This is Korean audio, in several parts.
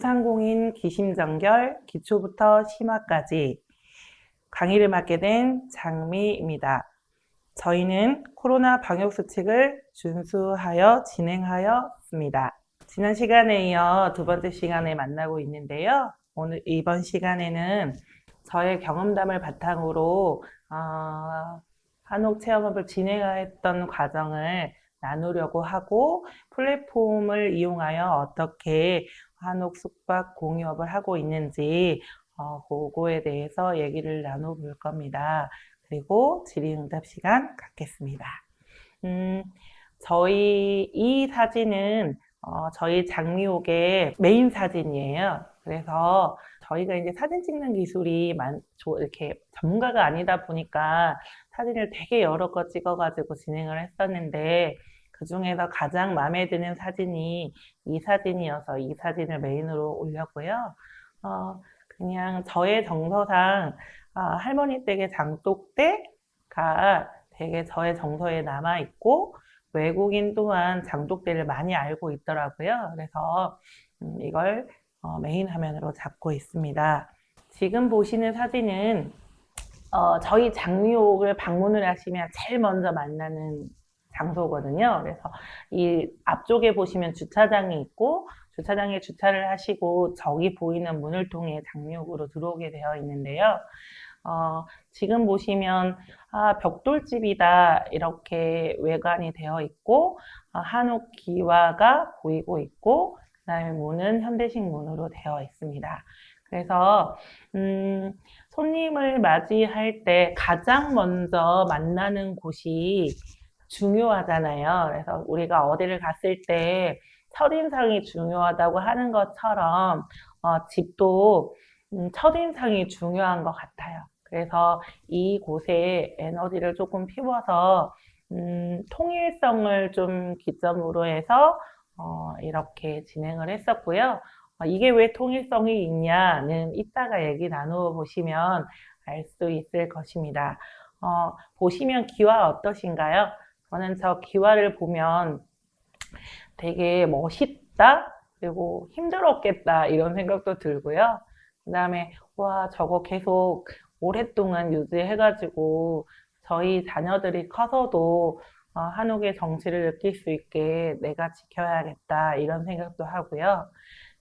소상공인 기심정결 기초부터 심화까지 강의를 맡게 된 장미입니다. 저희는 코로나 방역 수칙을 준수하여 진행하였습니다. 지난 시간에 이어 두 번째 시간에 만나고 있는데요. 이번 시간에는 저의 경험담을 바탕으로 한옥 체험업을 진행했던 과정을 나누려고 하고, 플랫폼을 이용하여 어떻게 한옥 숙박 공유업을 하고 있는지 그거에 대해서 얘기를 나눠볼 겁니다. 그리고 질의응답 시간 갖겠습니다. 저희 이 사진은 저희 장미옥의 메인 사진이에요. 그래서 저희가 이제 사진 찍는 기술이 이렇게 전문가가 아니다 보니까 사진을 되게 여러 거 찍어가지고 진행을 했었는데, 그 중에서 가장 마음에 드는 사진이 이 사진이어서 이 사진을 메인으로 올렸고요. 그냥 저의 정서상 할머니 댁의 장독대가 되게 저의 정서에 남아있고, 외국인 또한 장독대를 많이 알고 있더라고요. 그래서 이걸 메인 화면으로 잡고 있습니다. 지금 보시는 사진은 저희 장미옥을 방문을 하시면 제일 먼저 만나는 장소거든요. 그래서 이 앞쪽에 보시면 주차장이 있고, 주차장에 주차를 하시고 저기 보이는 문을 통해 장미옥으로 들어오게 되어 있는데요. 지금 보시면 벽돌집이다 이렇게 외관이 되어 있고, 한옥 기와가 보이고 있고, 그 다음에 문은 현대식 문으로 되어 있습니다. 그래서 손님을 맞이할 때 가장 먼저 만나는 곳이 중요하잖아요. 그래서 우리가 어디를 갔을 때 첫인상이 중요하다고 하는 것처럼 집도 첫인상이 중요한 것 같아요. 그래서 이곳에 에너지를 조금 피워서 통일성을 좀 기점으로 해서 이렇게 진행을 했었고요. 이게 왜 통일성이 있냐는 이따가 얘기 나누어 보시면 알 수 있을 것입니다. 보시면 기와 어떠신가요? 저는 저 기와를 보면 되게 멋있다, 그리고 힘들었겠다 이런 생각도 들고요. 그 다음에 와, 저거 계속 오랫동안 유지해가지고 저희 자녀들이 커서도 한옥의 정취를 느낄 수 있게 내가 지켜야겠다 이런 생각도 하고요.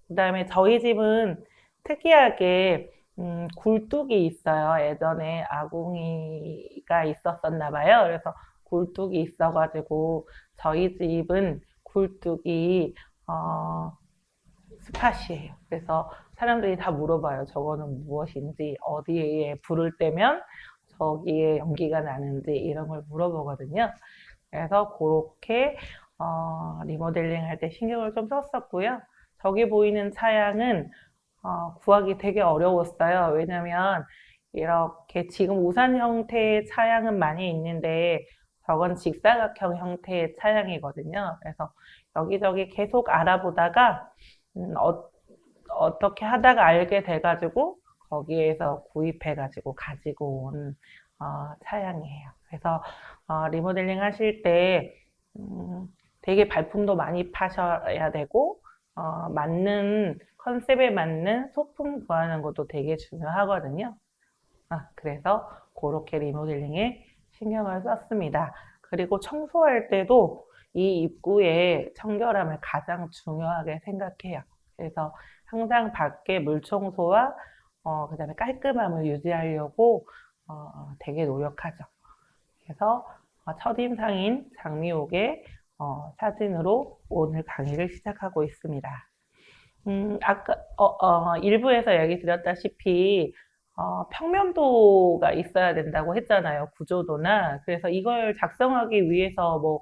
그 다음에 저희 집은 특이하게 굴뚝이 있어요. 예전에 아궁이가 있었었나 봐요. 그래서 굴뚝이 있어가지고 저희 집은 굴뚝이 스팟이에요. 그래서 사람들이 다 물어봐요. 저거는 무엇인지, 어디에 불을 떼면 저기에 연기가 나는지 이런 걸 물어보거든요. 그래서 그렇게 리모델링 할 때 신경을 좀 썼었고요. 저기 보이는 차양은 구하기 되게 어려웠어요. 왜냐면 이렇게 지금 우산 형태의 차양은 많이 있는데 저건 직사각형 형태의 차양이거든요. 그래서 여기저기 계속 알아보다가 어떻게 하다가 알게 돼가지고 거기에서 구입해가지고 가지고 온 차양이에요. 그래서 리모델링 하실 때 되게 발품도 많이 파셔야 되고, 맞는 컨셉에 맞는 소품 구하는 것도 되게 중요하거든요. 그래서 그렇게 리모델링에 신경을 썼습니다. 그리고 청소할 때도 이 입구의 청결함을 가장 중요하게 생각해요. 그래서 항상 밖에 물 청소와 그 다음에 깔끔함을 유지하려고 되게 노력하죠. 그래서 첫인상인 장미옥의 사진으로 오늘 강의를 시작하고 있습니다. 아까 일부에서 얘기 드렸다시피 평면도가 있어야 된다고 했잖아요. 구조도나. 그래서 이걸 작성하기 위해서 뭐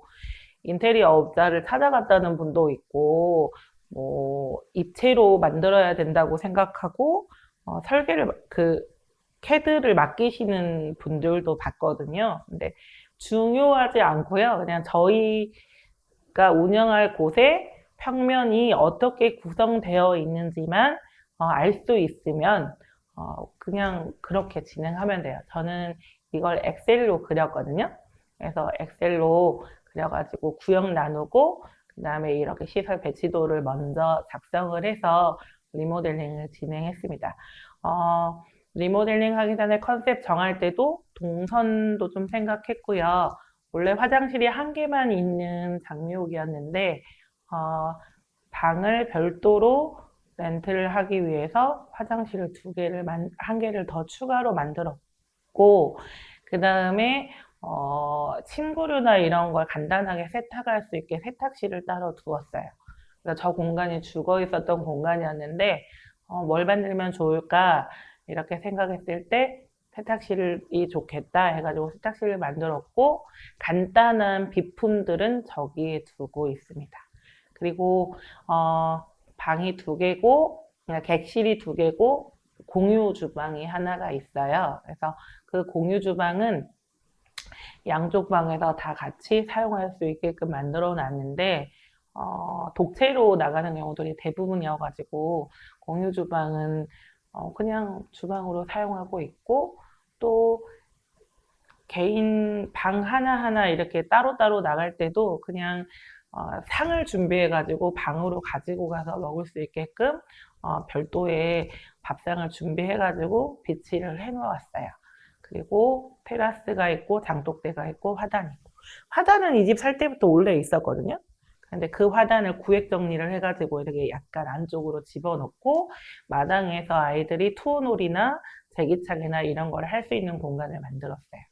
인테리어 업자를 찾아갔다는 분도 있고, 뭐 입체로 만들어야 된다고 생각하고 설계를 CAD를 맡기시는 분들도 봤거든요. 근데 중요하지 않고요. 그냥 저희가 운영할 곳에 평면이 어떻게 구성되어 있는지만 알 수 있으면 그냥 그렇게 진행하면 돼요. 저는 이걸 엑셀로 그렸거든요. 그래서 엑셀로 그려가지고 구역 나누고, 그 다음에 이렇게 시설 배치도를 먼저 작성을 해서 리모델링을 진행했습니다. 리모델링 하기 전에 컨셉 정할 때도 동선도 좀 생각했고요. 원래 화장실이 한 개만 있는 장미옥이었는데 방을 별도로 렌트를 하기 위해서 화장실을 한 개를 더 추가로 만들었고, 그 다음에 침구류나 이런 걸 간단하게 세탁할 수 있게 세탁실을 따로 두었어요. 그래서 저 공간이 죽어 있었던 공간이었는데 뭘 만들면 좋을까 이렇게 생각했을 때 세탁실이 좋겠다 해가지고 세탁실을 만들었고, 간단한 비품들은 저기에 두고 있습니다. 그리고 방이 2개고 객실이 2개고 공유 주방이 하나가 있어요. 그래서 그 공유 주방은 양쪽 방에서 다 같이 사용할 수 있게끔 만들어 놨는데 독채로 나가는 경우들이 대부분이어가지고 공유 주방은 그냥 주방으로 사용하고 있고, 또 개인 방 하나하나 이렇게 따로따로 나갈 때도 그냥 상을 준비해가지고 방으로 가지고 가서 먹을 수 있게끔 별도의 밥상을 준비해가지고 비치를 해놓았어요. 그리고 테라스가 있고 장독대가 있고 화단이 있고, 화단은 이 집 살 때부터 원래 있었거든요. 근데 그 화단을 구획 정리를 해가지고 이렇게 약간 안쪽으로 집어넣고 마당에서 아이들이 투어놀이나 제기차기나 이런 걸 할 수 있는 공간을 만들었어요.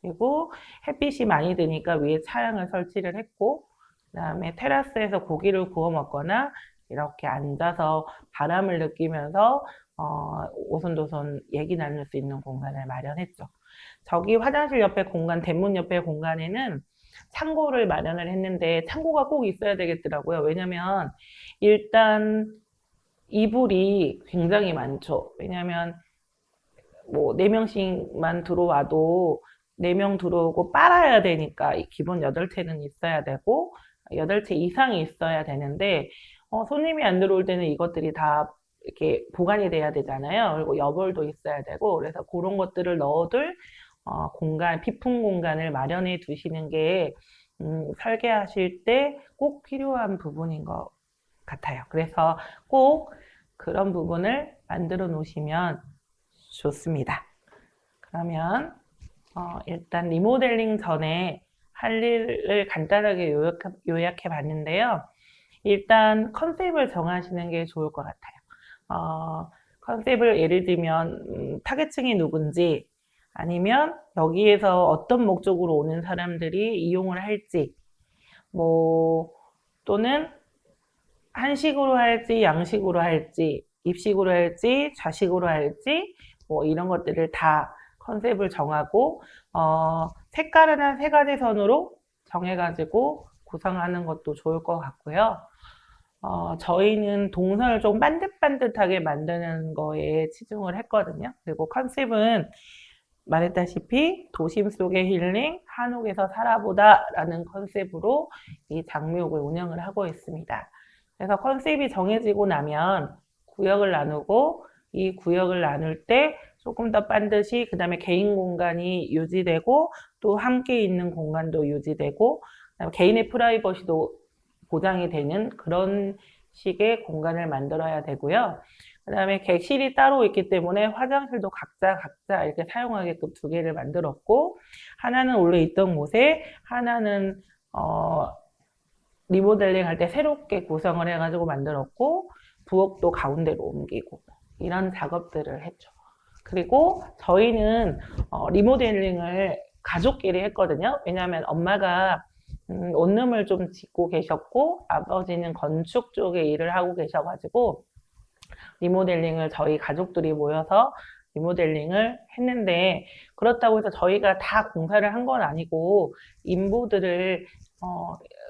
그리고 햇빛이 많이 드니까 위에 차양을 설치를 했고, 그 다음에 테라스에서 고기를 구워 먹거나 이렇게 앉아서 바람을 느끼면서 오손도손 얘기 나눌 수 있는 공간을 마련했죠. 저기 화장실 옆에 공간, 대문 옆에 공간에는 창고를 마련을 했는데 창고가 꼭 있어야 되겠더라고요. 왜냐면 일단 이불이 굉장히 많죠. 왜냐면 뭐 4명씩만 들어와도 4명 들어오고 빨아야 되니까 기본 8채는 있어야 되고 8채 이상이 있어야 되는데 손님이 안 들어올 때는 이것들이 다 이렇게 보관이 돼야 되잖아요. 그리고 여벌도 있어야 되고, 그래서 그런 것들을 넣어둘 피품 공간을 마련해 두시는 게 설계하실 때 꼭 필요한 부분인 것 같아요. 그래서 꼭 그런 부분을 만들어 놓으시면 좋습니다. 그러면 일단 리모델링 전에 할 일을 간단하게 요약해 봤는데요. 일단 컨셉을 정하시는 게 좋을 것 같아요. 컨셉을 예를 들면 타겟층이 누군지, 아니면 여기에서 어떤 목적으로 오는 사람들이 이용을 할지, 또는 한식으로 할지 양식으로 할지 입식으로 할지 좌식으로 할지 이런 것들을 다 컨셉을 정하고 색깔은 한 3가지 선으로 정해가지고 구성하는 것도 좋을 것 같고요. 저희는 동선을 좀 반듯반듯하게 만드는 거에 치중을 했거든요. 그리고 컨셉은 말했다시피 도심 속의 힐링, 한옥에서 살아보다 라는 컨셉으로 이 장미옥을 운영을 하고 있습니다. 그래서 컨셉이 정해지고 나면 구역을 나누고, 이 구역을 나눌 때 조금 더 반드시 그 다음에 개인 공간이 유지되고 또 함께 있는 공간도 유지되고 그다음에 개인의 프라이버시도 보장이 되는 그런 식의 공간을 만들어야 되고요. 그 다음에 객실이 따로 있기 때문에 화장실도 각자 이렇게 사용하게끔 2개를 만들었고, 하나는 원래 있던 곳에, 하나는 리모델링 할 때 새롭게 구성을 해가지고 만들었고, 부엌도 가운데로 옮기고 이런 작업들을 했죠. 그리고 저희는 리모델링을 가족끼리 했거든요. 왜냐하면 엄마가 원룸을 좀 짓고 계셨고 아버지는 건축 쪽에 일을 하고 계셔가지고 리모델링을 저희 가족들이 모여서 리모델링을 했는데, 그렇다고 해서 저희가 다 공사를 한 건 아니고 인부들을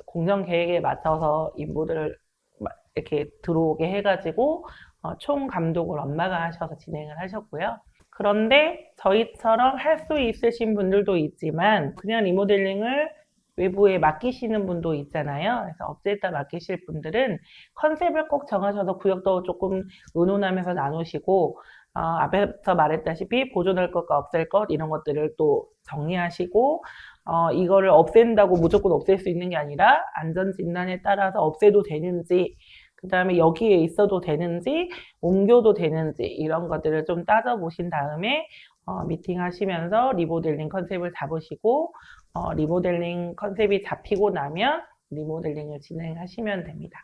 공정 계획에 맞춰서 인부들을 이렇게 들어오게 해가지고 총 감독을 엄마가 하셔서 진행을 하셨고요. 그런데 저희처럼 할 수 있으신 분들도 있지만 그냥 리모델링을 외부에 맡기시는 분도 있잖아요. 그래서 업체에다 맡기실 분들은 컨셉을 꼭 정하셔서 구역도 조금 의논하면서 나누시고 앞에서 말했다시피 보존할 것과 없앨 것 이런 것들을 또 정리하시고 이거를 없앤다고 무조건 없앨 수 있는 게 아니라 안전진단에 따라서 없애도 되는지 그 다음에 여기에 있어도 되는지, 옮겨도 되는지, 이런 것들을 좀 따져보신 다음에, 미팅 하시면서 리모델링 컨셉을 잡으시고, 리모델링 컨셉이 잡히고 나면 리모델링을 진행하시면 됩니다.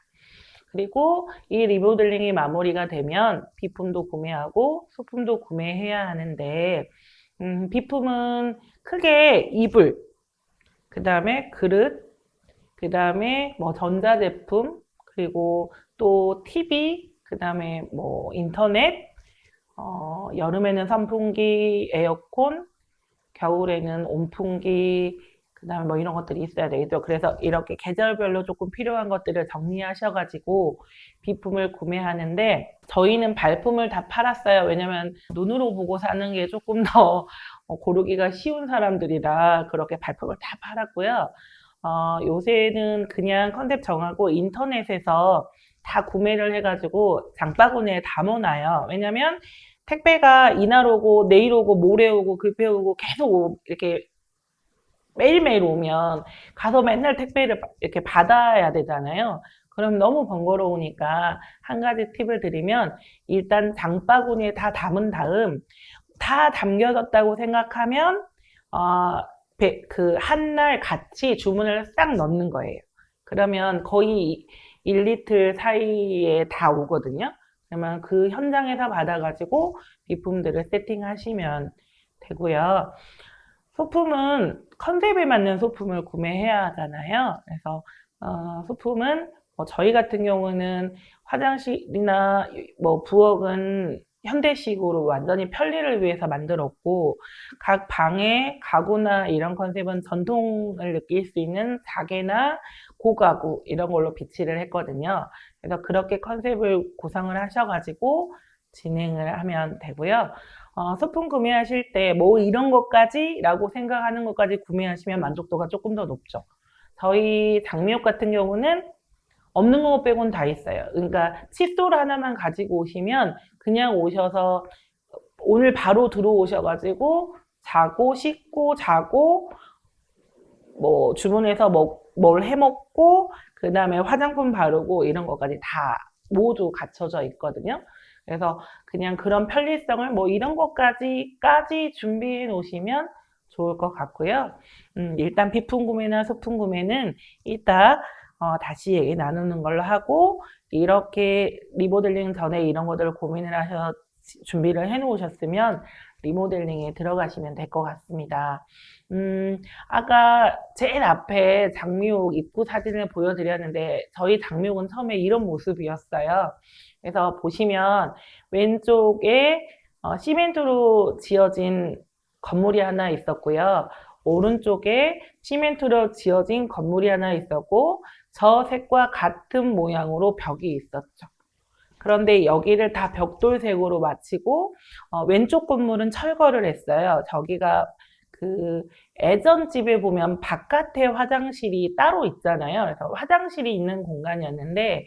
그리고 이 리모델링이 마무리가 되면 비품도 구매하고 소품도 구매해야 하는데, 비품은 크게 이불, 그 다음에 그릇, 그 다음에 뭐 전자제품, 그리고 또 TV, 그 다음에 뭐 인터넷, 여름에는 선풍기, 에어컨, 겨울에는 온풍기, 그 다음에 뭐 이런 것들이 있어야 되겠죠. 그래서 이렇게 계절별로 조금 필요한 것들을 정리하셔가지고 비품을 구매하는데, 저희는 발품을 다 팔았어요. 왜냐면 눈으로 보고 사는 게 조금 더 고르기가 쉬운 사람들이라 그렇게 발품을 다 팔았고요. 요새는 그냥 컨셉 정하고 인터넷에서 다 구매를 해가지고 장바구니에 담아놔요. 왜냐면 택배가 이날 오고 내일 오고 모레 오고 글패 오고 계속 이렇게 매일매일 오면 가서 맨날 택배를 이렇게 받아야 되잖아요. 그럼 너무 번거로우니까 한 가지 팁을 드리면, 일단 장바구니에 다 담은 다음 다 담겨졌다고 생각하면 그 한날 같이 주문을 싹 넣는 거예요. 그러면 거의 1리터 사이에 다 오거든요. 그러면 그 현장에서 받아가지고 비품들을 세팅하시면 되고요. 소품은 컨셉에 맞는 소품을 구매해야 하잖아요. 그래서 소품은 저희 같은 경우는 화장실이나 뭐 부엌은 현대식으로 완전히 편리를 위해서 만들었고, 각 방의 가구나 이런 컨셉은 전통을 느낄 수 있는 자개나 고가구 이런 걸로 비치를 했거든요. 그래서 그렇게 컨셉을 구성을 하셔가지고 진행을 하면 되고요. 소품 구매하실 때 뭐 이런 것까지 라고 생각하는 것까지 구매하시면 만족도가 조금 더 높죠. 저희 장미옥 같은 경우는 없는 거 빼곤 다 있어요. 그러니까 칫솔 하나만 가지고 오시면 그냥 오셔서 오늘 바로 들어오셔가지고 자고 씻고 자고 뭐 주문해서 뭘 해먹고 그 다음에 화장품 바르고 이런 것까지 다 모두 갖춰져 있거든요. 그래서 그냥 그런 편리성을 뭐 이런 것까지 준비해 놓으시면 좋을 것 같고요. 일단 비품 구매나 소품 구매는 이따 다시 얘기 나누는 걸로 하고, 이렇게 리모델링 전에 이런 것들을 고민을 하셔서 준비를 해 놓으셨으면 리모델링에 들어가시면 될 것 같습니다. 아까 제일 앞에 장미옥 입구 사진을 보여드렸는데, 저희 장미옥은 처음에 이런 모습이었어요. 그래서 보시면 왼쪽에 시멘트로 지어진 건물이 하나 있었고요. 오른쪽에 시멘트로 지어진 건물이 하나 있었고, 저 색과 같은 모양으로 벽이 있었죠. 그런데 여기를 다 벽돌색으로 마치고 왼쪽 건물은 철거를 했어요. 저기가 그 애전집에 보면 바깥에 화장실이 따로 있잖아요. 그래서 화장실이 있는 공간이었는데,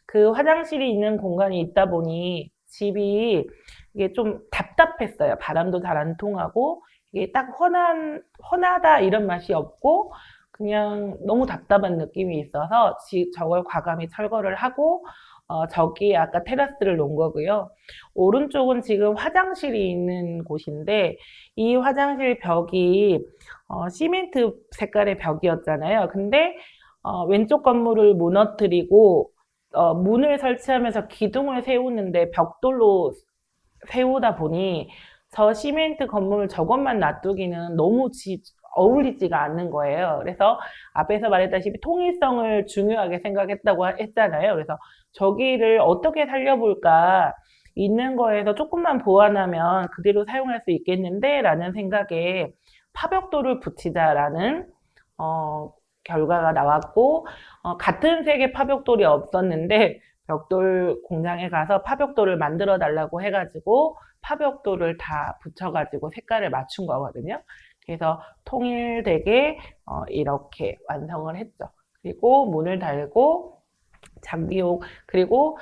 그 화장실이 있는 공간이 있다 보니 집이 이게 좀 답답했어요. 바람도 잘 안 통하고 이게 딱 헌하다 이런 맛이 없고 그냥 너무 답답한 느낌이 있어서 저걸 과감히 철거를 하고 저기 아까 테라스를 놓은 거고요. 오른쪽은 지금 화장실이 있는 곳인데, 이 화장실 벽이 시멘트 색깔의 벽이었잖아요. 근데 왼쪽 건물을 무너뜨리고 문을 설치하면서 기둥을 세우는데 벽돌로 세우다 보니 저 시멘트 건물 저것만 놔두기는 너무 어울리지가 않는 거예요. 그래서 앞에서 말했다시피 통일성을 중요하게 생각했다고 했잖아요. 그래서 저기를 어떻게 살려볼까, 있는 거에서 조금만 보완하면 그대로 사용할 수 있겠는데 라는 생각에 파벽돌을 붙이자라는 결과가 나왔고, 같은 색의 파벽돌이 없었는데 벽돌 공장에 가서 파벽돌을 만들어 달라고 해가지고 파벽돌을 다 붙여가지고 색깔을 맞춘 거거든요. 그래서 통일되게 이렇게 완성을 했죠. 그리고 문을 달고 장비용, 그리고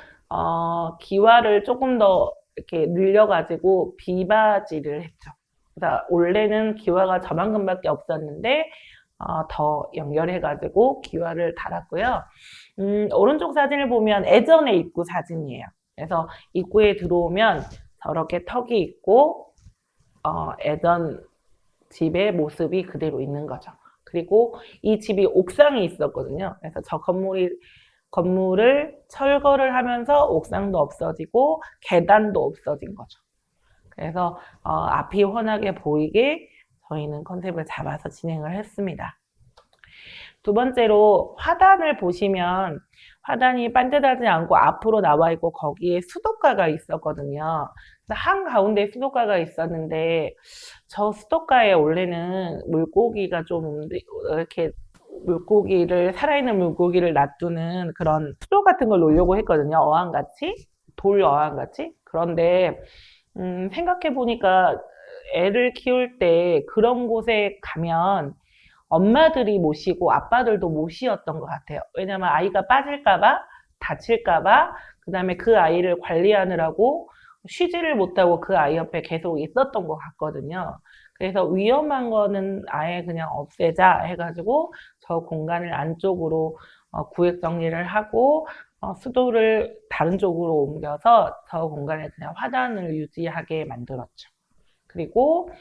기와를 조금 더 이렇게 늘려가지고 비바지를 했죠. 그래서 원래는 기와가 저만큼밖에 없었는데 더 연결해가지고 기와를 달았고요. 오른쪽 사진을 보면 예전의 입구 사진이에요. 그래서 입구에 들어오면 저렇게 턱이 있고 예전 집의 모습이 그대로 있는 거죠. 그리고 이 집이 옥상이 있었거든요. 그래서 저 건물을 철거를 하면서 옥상도 없어지고 계단도 없어진 거죠. 그래서 앞이 훤하게 보이게 저희는 컨셉을 잡아서 진행을 했습니다. 두 번째로 화단을 보시면 화단이 반듯하지 않고 앞으로 나와 있고 거기에 수도가가 있었거든요. 그래서 한가운데 수도가가 있었는데 저 수도가에 원래는 물고기가 좀 이렇게 살아있는 물고기를 놔두는 그런 수도 같은 걸 놓으려고 했거든요. 어항같이, 돌 어항같이. 그런데 생각해 보니까 애를 키울 때 그런 곳에 가면 엄마들이 모시고 아빠들도 모시었던 것 같아요. 왜냐면 아이가 빠질까봐, 다칠까봐, 그 다음에 그 아이를 관리하느라고 쉬지를 못하고 그 아이 옆에 계속 있었던 것 같거든요. 그래서 위험한 거는 아예 그냥 없애자 해가지고 저 공간을 안쪽으로 구획 정리를 하고 수도를 다른 쪽으로 옮겨서 저 공간에 그냥 화단을 유지하게 만들었죠. 그리고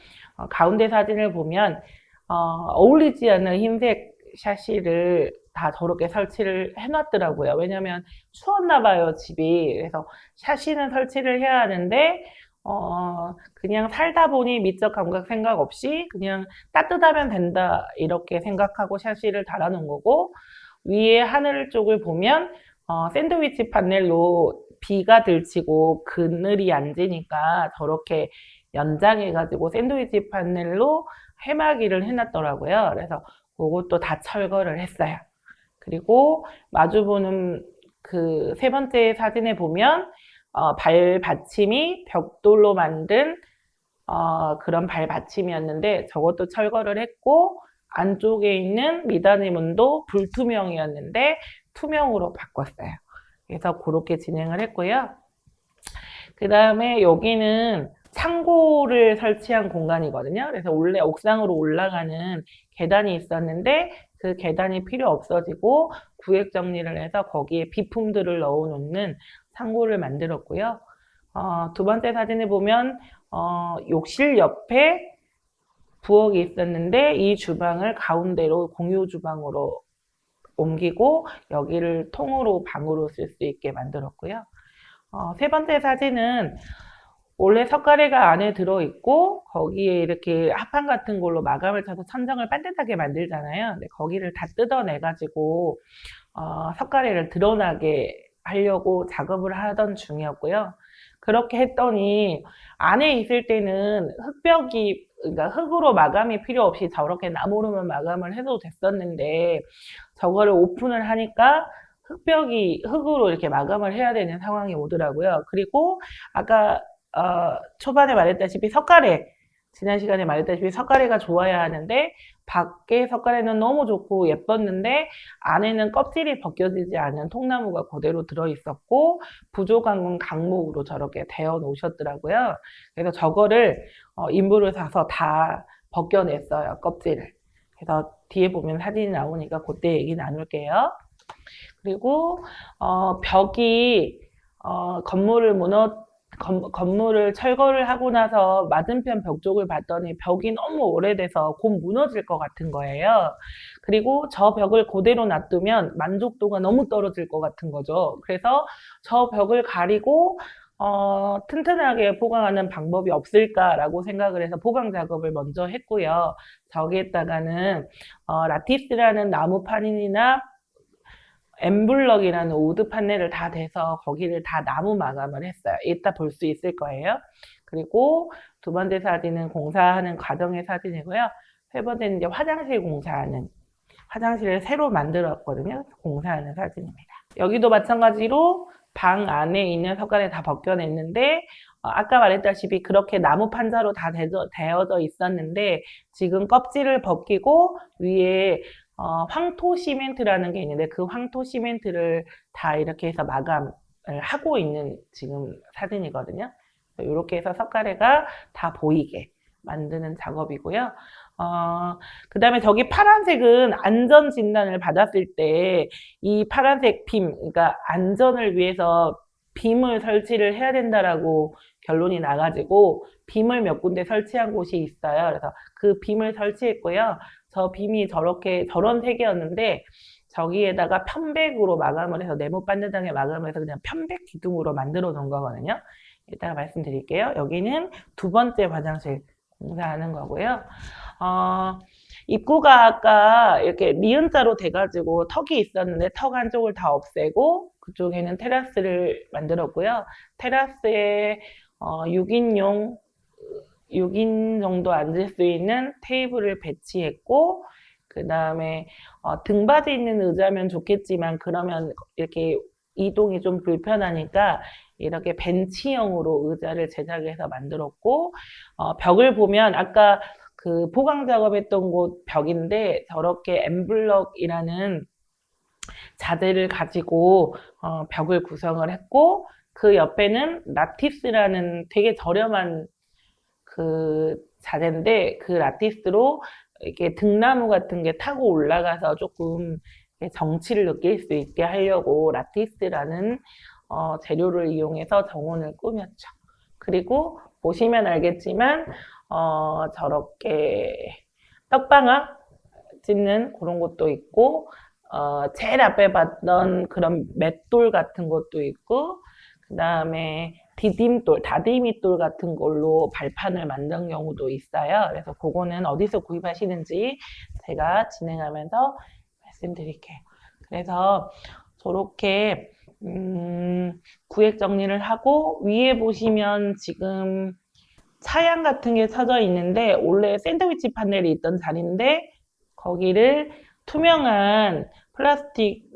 가운데 사진을 보면 어울리지 않는 흰색 샤시를 다 저렇게 설치를 해놨더라고요. 왜냐면 추웠나 봐요, 집이. 그래서 샤시는 설치를 해야 하는데 그냥 살다 보니 미적 감각 생각 없이 그냥 따뜻하면 된다 이렇게 생각하고 샤시를 달아놓은 거고, 위에 하늘 쪽을 보면 샌드위치 판넬로 비가 들치고 그늘이 안 지니까 저렇게 연장해가지고 샌드위치 판넬로 해마기를 해놨더라고요. 그래서 그것도 다 철거를 했어요. 그리고 마주보는 그 세 번째 사진에 보면 발 받침이 벽돌로 만든 그런 발 받침이었는데 저것도 철거를 했고, 안쪽에 있는 미닫이 문도 불투명이었는데 투명으로 바꿨어요. 그래서 그렇게 진행을 했고요. 그 다음에 여기는 창고를 설치한 공간이거든요. 그래서 원래 옥상으로 올라가는 계단이 있었는데 그 계단이 필요 없어지고 구획 정리를 해서 거기에 비품들을 넣어놓는 창고를 만들었고요. 두 번째 사진을 보면 욕실 옆에 부엌이 있었는데 이 주방을 가운데로 공유 주방으로 옮기고 여기를 통으로 방으로 쓸 수 있게 만들었고요. 세 번째 사진은 원래 석가래가 안에 들어있고 거기에 이렇게 합판 같은 걸로 마감을 쳐서 천장을 반듯하게 만들잖아요. 근데 거기를 다 뜯어내가지고 석가래를 드러나게 하려고 작업을 하던 중이었고요. 그렇게 했더니 안에 있을 때는 흙벽이, 그러니까 흙으로 마감이 필요 없이 저렇게 나무로만 마감을 해도 됐었는데 저거를 오픈을 하니까 흙벽이 흙으로 이렇게 마감을 해야 되는 상황이 오더라고요. 그리고 아까 초반에 말했다시피 석가래, 지난 시간에 말했다시피 석가래가 좋아야 하는데 밖에 석가래는 너무 좋고 예뻤는데 안에는 껍질이 벗겨지지 않은 통나무가 그대로 들어있었고 부족한 강목으로 저렇게 데워 놓으셨더라고요. 그래서 저거를 인부를 사서 다 벗겨냈어요, 껍질을. 그래서 뒤에 보면 사진이 나오니까 그때 얘기 나눌게요. 그리고 벽이 건물을 철거를 하고 나서 맞은편 벽 쪽을 봤더니 벽이 너무 오래돼서 곧 무너질 것 같은 거예요. 그리고 저 벽을 그대로 놔두면 만족도가 너무 떨어질 것 같은 거죠. 그래서 저 벽을 가리고 튼튼하게 보강하는 방법이 없을까라고 생각을 해서 보강 작업을 먼저 했고요. 저기에다가는 라티스라는 나무 판이나 엠블럭이라는 우드 판넬을 다 대서 거기를 다 나무 마감을 했어요. 이따 볼 수 있을 거예요. 그리고 두 번째 사진은 공사하는 과정의 사진이고요. 세 번째는 이제 화장실을 새로 만들었거든요. 공사하는 사진입니다. 여기도 마찬가지로 방 안에 있는 석가래 다 벗겨냈는데 아까 말했다시피 그렇게 나무 판자로 다 되어져 있었는데 지금 껍질을 벗기고 위에 황토 시멘트라는 게 있는데 그 황토 시멘트를 다 이렇게 해서 마감을 하고 있는 지금 사진이거든요. 이렇게 해서 석가래가 다 보이게 만드는 작업이고요. 그 다음에 저기 파란색은 안전 진단을 받았을 때 이 파란색 빔, 그러니까 안전을 위해서 빔을 설치를 해야 된다라고 결론이 나가지고 빔을 몇 군데 설치한 곳이 있어요. 그래서 그 빔을 설치했고요. 저 빔이 저런 색이었는데 저기에다가 편백으로 마감을 해서 네모 반듯하게 마감을 해서 그냥 편백 기둥으로 만들어 놓은 거거든요. 이따가 말씀드릴게요. 여기는 두 번째 화장실 공사하는 거고요. 입구가 아까 이렇게 니은자로 돼가지고 턱이 있었는데 턱 한쪽을 다 없애고 그쪽에는 테라스를 만들었고요. 테라스에 6인 정도 앉을 수 있는 테이블을 배치했고 그 다음에 등받이 있는 의자면 좋겠지만 그러면 이렇게 이동이 좀 불편하니까 이렇게 벤치형으로 의자를 제작해서 만들었고 벽을 보면 아까 그 포강 작업했던 곳 벽인데 저렇게 엠블럭이라는 자재를 가지고 벽을 구성을 했고 그 옆에는 라티스라는 되게 저렴한 그 자재인데 그 라티스로 이렇게 등나무 같은 게 타고 올라가서 조금 정취를 느낄 수 있게 하려고 라티스라는 재료를 이용해서 정원을 꾸몄죠. 그리고 보시면 알겠지만 저렇게 떡방아 찍는 그런 것도 있고 제일 앞에 봤던 그런 맷돌 같은 것도 있고 그 다음에 디딤돌, 다디미돌 같은 걸로 발판을 만든 경우도 있어요. 그래서 그거는 어디서 구입하시는지 제가 진행하면서 말씀드릴게요. 그래서 저렇게 구획 정리를 하고 위에 보시면 지금 차양 같은 게 쳐져 있는데 원래 샌드위치 파넬이 있던 자리인데 거기를 투명한 플라스틱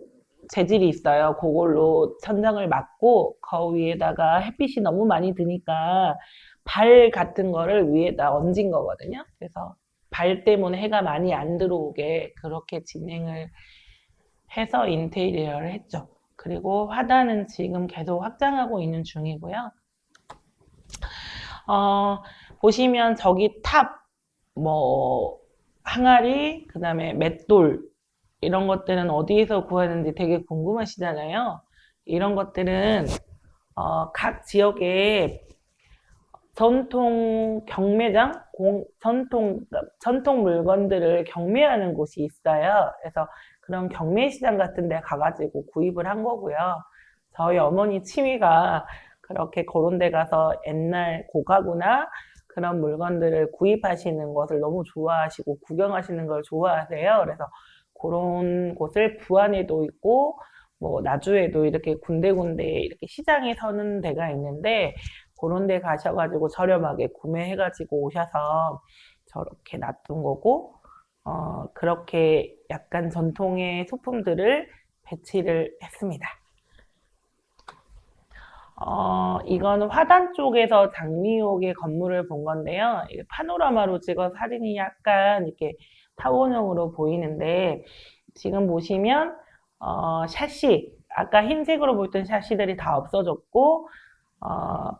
재질이 있어요. 그걸로 천장을 막고 그 위에다가 햇빛이 너무 많이 드니까 발 같은 거를 위에다 얹은 거거든요. 그래서 발 때문에 해가 많이 안 들어오게 그렇게 진행을 해서 인테리어를 했죠. 그리고 화단은 지금 계속 확장하고 있는 중이고요. 보시면 저기 탑, 항아리, 그 다음에 맷돌, 이런 것들은 어디에서 구하는지 되게 궁금하시잖아요. 이런 것들은, 각 지역에 전통 경매장, 전통 물건들을 경매하는 곳이 있어요. 그래서 그런 경매시장 같은 데 가가지고 구입을 한 거고요. 저희 어머니 취미가 그렇게 그런 데 가서 옛날 고가구나 그런 물건들을 구입하시는 것을 너무 좋아하시고 구경하시는 걸 좋아하세요. 그래서 그런 곳을 부안에도 있고 나주에도 이렇게 군데군데 이렇게 시장에 서는 데가 있는데 그런 데 가셔가지고 저렴하게 구매해가지고 오셔서 저렇게 놔둔 거고 그렇게 약간 전통의 소품들을 배치를 했습니다. 이거는 화단 쪽에서 장미옥의 건물을 본 건데요. 파노라마로 찍어 사진이 약간 이렇게 타원형으로 보이는데 지금 보시면 샤시 아까 흰색으로 보였던 샤시들이 다 없어졌고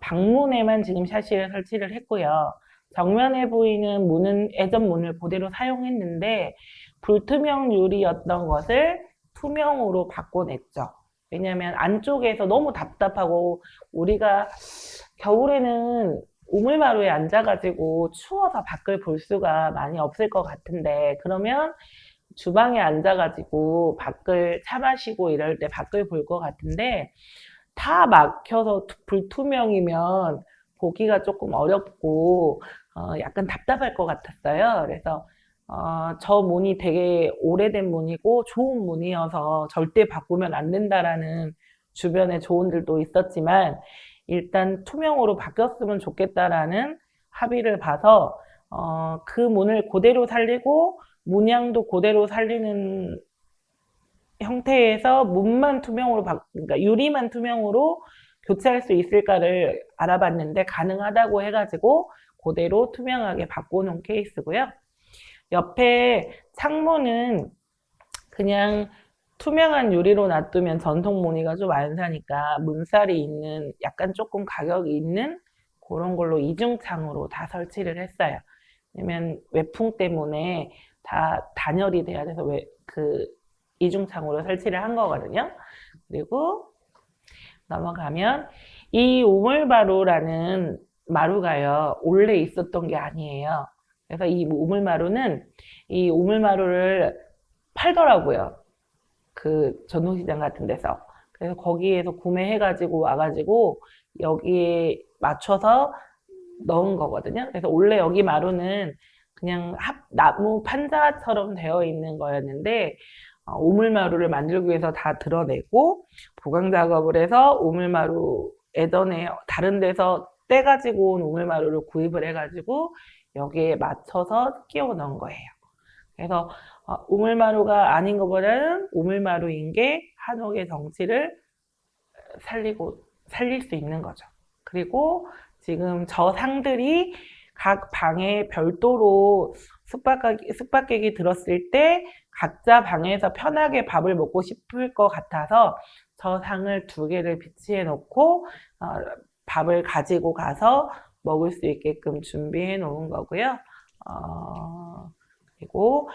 방문에만 지금 샤시를 설치를 했고요. 정면에 보이는 문은 예전 문을 그대로 사용했는데 불투명 유리였던 것을 투명으로 바꿔냈죠. 왜냐면 안쪽에서 너무 답답하고 우리가 겨울에는 우물마루에 앉아가지고 추워서 밖을 볼 수가 많이 없을 것 같은데 그러면 주방에 앉아가지고 밖을 차 마시고 이럴 때 밖을 볼 것 같은데 다 막혀서 불투명이면 보기가 조금 어렵고 약간 답답할 것 같았어요. 그래서 저 문이 되게 오래된 문이고 좋은 문이어서 절대 바꾸면 안 된다라는 주변에 조언들도 있었지만 일단 투명으로 바뀌었으면 좋겠다라는 합의를 봐서 그 문을 그대로 살리고 문양도 그대로 살리는 형태에서 문만 투명으로 그러니까 유리만 투명으로 교체할 수 있을까를 알아봤는데 가능하다고 해가지고 그대로 투명하게 바꿔놓은 케이스고요. 옆에 창문은 그냥 투명한 유리로 놔두면 전통 무늬가 좀 안 사니까 문살이 있는 약간 조금 가격이 있는 그런 걸로 이중창으로 다 설치를 했어요. 왜냐면 외풍 때문에 다 단열이 돼야 돼서 이중창으로 설치를 한 거거든요. 그리고 넘어가면 이 우물마루라는 마루가요, 원래 있었던 게 아니에요. 그래서 이 우물마루를 팔더라고요. 그 전통시장 같은 데서. 그래서 거기에서 구매해가지고 와가지고 여기에 맞춰서 넣은 거거든요. 그래서 원래 여기 마루는 그냥 나무 판자처럼 되어 있는 거였는데 우물마루를 만들기 위해서 다 드러내고 보강 작업을 해서 우물마루 예전에 다른 데서 떼가지고 온 우물마루를 구입을 해가지고 여기에 맞춰서 끼워 넣은 거예요. 그래서 우물마루가 아닌 것보다는 우물마루인 게 한옥의 정치를 살릴 수 있는 거죠. 그리고 지금 저 상들이 각 방에 별도로 숙박객이 들었을 때 각자 방에서 편하게 밥을 먹고 싶을 것 같아서 저 상을 2개를 비치해 놓고 밥을 가지고 가서 먹을 수 있게끔 준비해 놓은 거고요. 그리고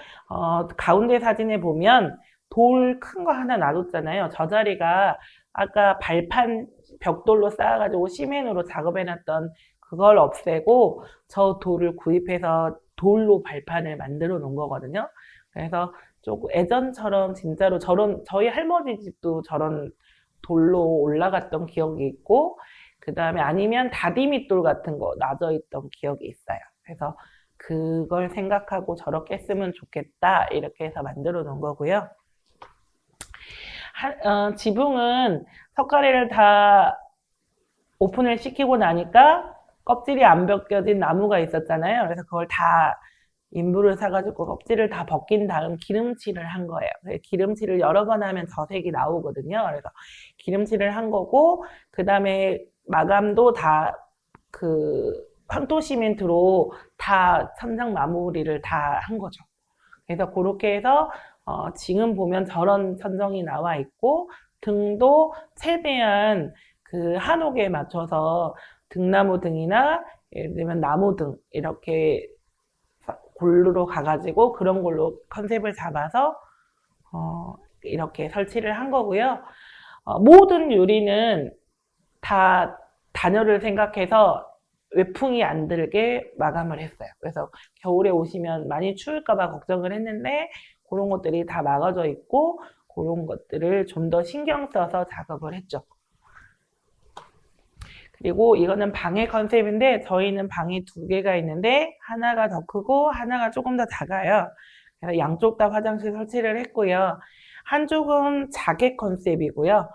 가운데 사진에 보면 돌 큰 거 하나 놔뒀잖아요. 저 자리가 아까 발판 벽돌로 쌓아가지고 시멘으로 작업해놨던 그걸 없애고 저 돌을 구입해서 돌로 발판을 만들어 놓은 거거든요. 그래서 조금 예전처럼 진짜로 저희 할머니 집도 저런 돌로 올라갔던 기억이 있고, 그 다음에 아니면 다디밋돌 같은 거 놔져 있던 기억이 있어요. 그래서 그걸 생각하고 저렇게 했으면 좋겠다 이렇게 해서 만들어 놓은 거고요. 지붕은 석가래를 다 오픈을 시키고 나니까 껍질이 안 벗겨진 나무가 있었잖아요. 그래서 그걸 다 인부를 사가지고 껍질을 다 벗긴 다음 기름칠을 한 거예요. 기름칠을 여러 번 하면 저 색이 나오거든요. 그래서 기름칠을 한 거고, 그 다음에 마감도 다 황토 시멘트로 다 천장 마무리를 다 한 거죠. 그래서 그렇게 해서 지금 보면 저런 천정이 나와 있고, 등도 최대한 그 한옥에 맞춰서 등나무 등이나 예를 들면 나무 등 이렇게 골루로 가가지고 그런 걸로 컨셉을 잡아서 이렇게 설치를 한 거고요. 모든 유리는 다 단열을 생각해서 외풍이 안 들게 마감을 했어요. 그래서 겨울에 오시면 많이 추울까봐 걱정을 했는데 그런 것들이 다 막아져 있고 그런 것들을 좀 더 신경 써서 작업을 했죠. 그리고 이거는 방의 컨셉인데 저희는 방이 2개가 있는데 하나가 더 크고 하나가 조금 더 작아요. 그래서 양쪽 다 화장실 설치를 했고요. 한쪽은 자개 컨셉이고요.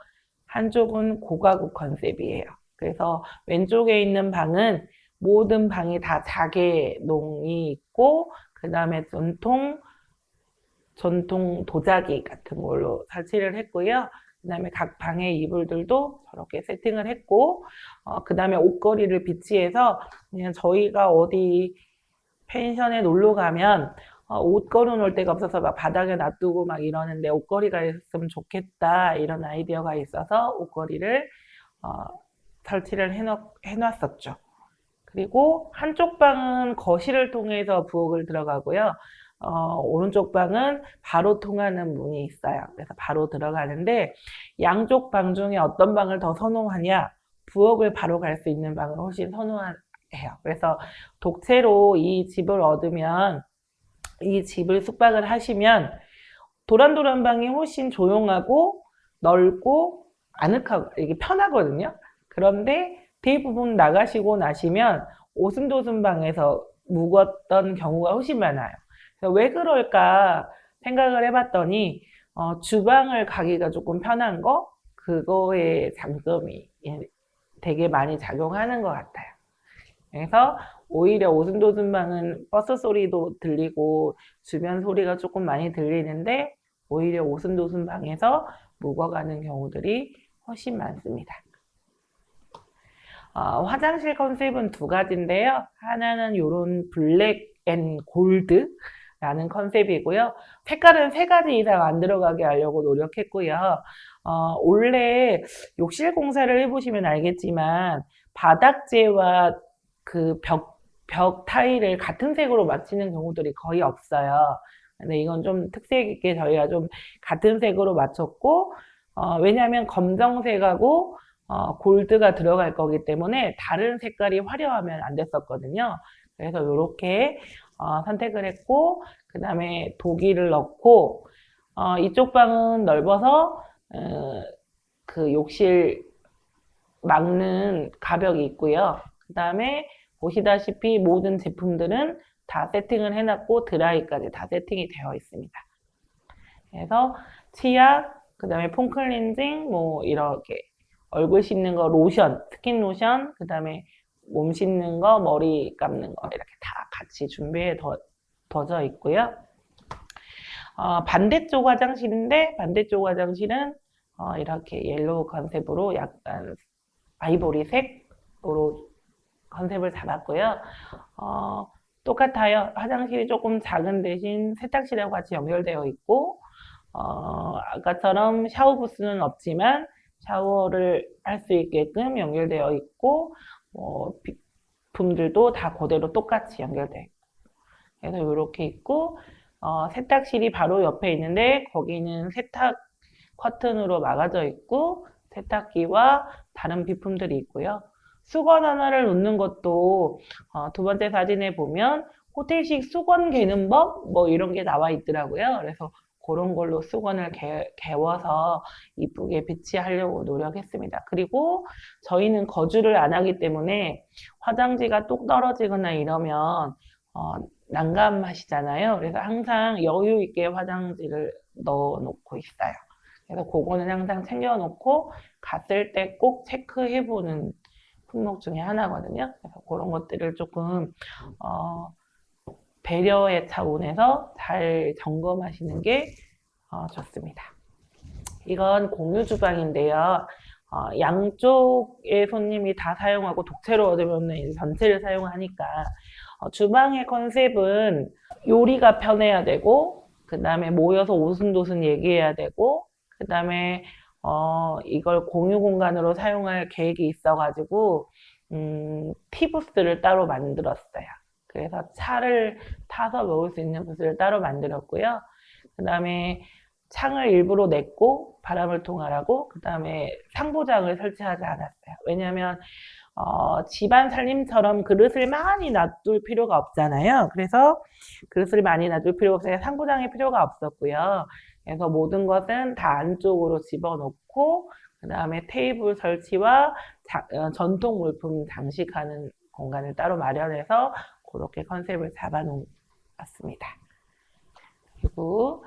한쪽은 고가구 컨셉이에요. 그래서 왼쪽에 있는 방은 모든 방이 다 자개농이 있고 그 다음에 전통 도자기 같은 걸로 설치를 했고요. 그 다음에 각 방의 이불들도 저렇게 세팅을 했고, 그 다음에 옷걸이를 비치해서 그냥 저희가 어디 펜션에 놀러 가면 옷 걸어놓을 데가 없어서 막 바닥에 놔두고 막 이러는데 옷걸이가 있으면 좋겠다 이런 아이디어가 있어서 옷걸이를 설치를 해놨었죠. 그리고 한쪽 방은 거실을 통해서 부엌을 들어가고요. 오른쪽 방은 바로 통하는 문이 있어요. 그래서 바로 들어가는데 양쪽 방 중에 어떤 방을 더 선호하냐? 부엌을 바로 갈 수 있는 방을 훨씬 선호해요. 그래서 독채로 이 집을 얻으면 이 집을 숙박을 하시면 도란도란 방이 훨씬 조용하고 넓고 아늑하고 이게 편하거든요. 그런데 대부분 나가시고 나시면 오순도순 방에서 묵었던 경우가 훨씬 많아요. 그래서 왜 그럴까 생각을 해봤더니 주방을 가기가 조금 편한 거 그거의 장점이 되게 많이 작용하는 것 같아요. 그래서 오히려 오순도순 방은 버스 소리도 들리고 주변 소리가 조금 많이 들리는데 오히려 오순도순 방에서 묵어가는 경우들이 훨씬 많습니다. 화장실 컨셉은 2가지인데요. 하나는 이런 블랙 앤 골드 라는 컨셉이고요. 색깔은 3가지 이상 안 들어가게 하려고 노력했고요. 원래 욕실 공사를 해보시면 알겠지만 바닥재와 그 벽 타일을 같은 색으로 맞추는 경우들이 거의 없어요. 근데 이건 좀 특색 있게 저희가 좀 같은 색으로 맞췄고, 왜냐하면 검정색하고 골드가 들어갈 거기 때문에 다른 색깔이 화려하면 안 됐었거든요. 그래서 이렇게 선택을 했고, 그 다음에 도기를 넣고, 이쪽 방은 넓어서 그 욕실 막는 가벽이 있고요. 그 다음에 보시다시피 모든 제품들은 다 세팅을 해놨고 드라이까지 다 세팅이 되어 있습니다. 그래서 치약, 그 다음에 폼 클렌징, 뭐 이렇게 얼굴 씻는 거 로션, 스킨 로션, 그 다음에 몸 씻는 거, 머리 감는 거 이렇게 다 같이 준비해 둬져 있고요. 반대쪽 화장실인데 반대쪽 화장실은 이렇게 옐로우 컨셉으로 약간 아이보리색으로 컨셉을 잡았고요. 똑같아요. 화장실이 조금 작은 대신 세탁실하고 같이 연결되어 있고, 아까처럼 샤워 부스는 없지만 샤워를 할 수 있게끔 연결되어 있고, 비품들도 다 그대로 똑같이 연결되어 있고, 그래서 이렇게 있고, 세탁실이 바로 옆에 있는데 거기는 세탁 커튼으로 막아져 있고 세탁기와 다른 비품들이 있고요. 수건 하나를 놓는 것도 두 번째 사진에 보면 호텔식 수건 개는 법 뭐 이런 게 나와 있더라고요. 그래서 그런 걸로 수건을 개워서 이쁘게 배치하려고 노력했습니다. 그리고 저희는 거주를 안 하기 때문에 화장지가 뚝 떨어지거나 이러면 난감하시잖아요. 그래서 항상 여유 있게 화장지를 넣어 놓고 있어요. 그래서 그거는 항상 챙겨 놓고 갔을 때 꼭 체크해 보는 품목 중에 하나거든요. 그래서 그런 것들을 조금 배려의 차원에서 잘 점검하시는 게 좋습니다. 이건 공유 주방인데요. 양쪽의 손님이 다 사용하고 독채로 얻으면 전체를 사용하니까 주방의 컨셉은 요리가 편해야 되고 그 다음에 모여서 오순도순 얘기해야 되고 그 다음에 이걸 공유 공간으로 사용할 계획이 있어가지고 티부스를 따로 만들었어요. 그래서 차를 타서 먹을 수 있는 부스를 따로 만들었고요. 그 다음에 창을 일부러 냈고 바람을 통하라고 그 다음에 상부장을 설치하지 않았어요. 왜냐하면 집안 살림처럼 그릇을 많이 놔둘 필요가 없잖아요. 그래서 그릇을 많이 놔둘 필요가 없어요. 상부장이 필요가 없었고요. 그래서 모든 것은 다 안쪽으로 집어넣고 그 다음에 테이블 설치와 전통 물품 장식하는 공간을 따로 마련해서 그렇게 컨셉을 잡아놓았습니다. 그리고